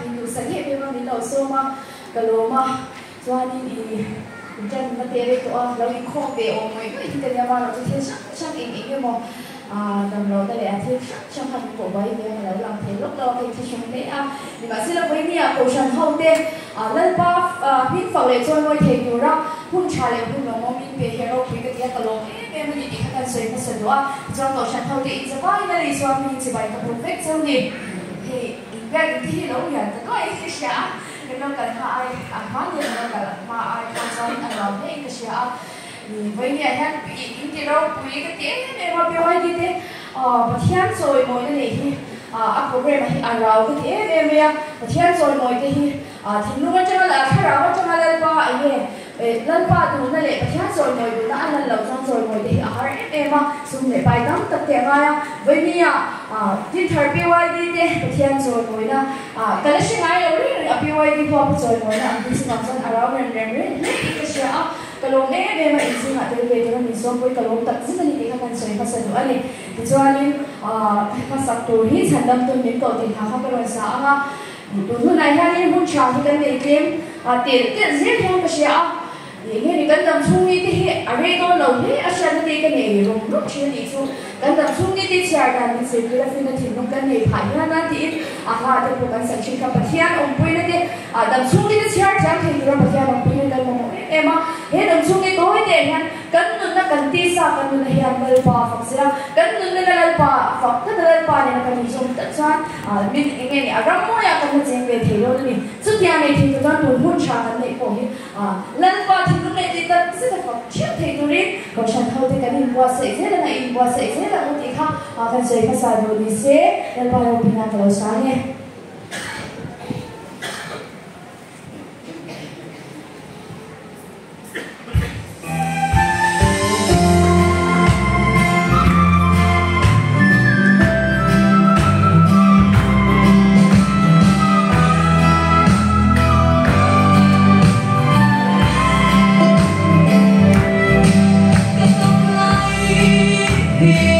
mình đủ sáng hiện mà mình đầu số mà cái lô mà cho nên thì chân mà tiền đấy tụi lâu đi khô về ôm mấy cái thì cái mà nó thì chắc in mà đồng lô ta để thì trong hành của bây giờ là làm thế lúc đó thì chúng đấy nhưng mà xin lỗi với nhà cổ trần hậu tên lên ba biết phật lệ cho ngôi thầy nhiều ra hun trà lệ hun đồng mong mình về hero quý cái tiếng cả lô em mình đi khăn sấy mà sấy đó trong cổ trần hậu tên sẽ có cái lý do mình chỉ bài tập perfect trong gì thì cái thì lâu nhận có ai cái gì cái nó cần hai hóa nhiều nó cần mà ai không sống anh làm thế cái gì với nhà hát bị cái đâu quý cái tiếng này mà biểu ai đi thế mà thiên rồi mỗi cái này thì program mà rau cái tiếng này mà thiên rồi mỗi cái thì lúc đó cho là cái rau cho lên qua ấy lên qua tụi nó lại mà thiên rồi mỗi tụi nó ăn lên lẩu xong rồi mỗi cái thì mà dùng để bài toán tập tiếng ai với nhà thiên thời biểu ai đi thế mà thiên rồi mỗi là cái là sinh ai rồi biểu ai đi qua rồi mỗi là thì sinh hoạt rau nên cái gì cái lồng này để mà in mà tôi về cho mình xong với cái lồng tập rất là nhiều cái sợi phát sinh nữa này thì cho nên phát sản tôi hít sản phẩm tôi đến cầu tiền hàng cái loại xã mà tôi này hay đi mua trà thì cái này kiếm tiền giết theo cái gì thì nghe thì cái tầm xung đi thì ở đây tôi lâu thế ở trên cái này rồi lúc chưa đi xuống cái tầm xung đi thì chả cần mình sẽ cái phim thì nó cái này phải là thì thì một cái sản sinh các bạn thiên ông quên đấy tầm xung đi thì chả thì rồi bạn ông quên cái mong em hết tầm xung đi tối để nha cần nó cần tí sa cần nó hiện lên pa phật ra cần nó lên pa phật cái lên pa này là cần dùng tận soát mình nghe này ở mỗi nhà cần nó về thì rồi mình xuất hiện này thì tôi đang muốn trà cái này của lên pa thì lúc này thì ta sẽ phải học trước thầy tôi đi còn chẳng thôi thì cái mình qua sợi thế là này qua sợi thế là một tí khác cái sợi phát xài rồi đi sẽ lên pa ông bình an vào sáng nhé I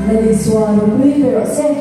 na di suaro kui pero se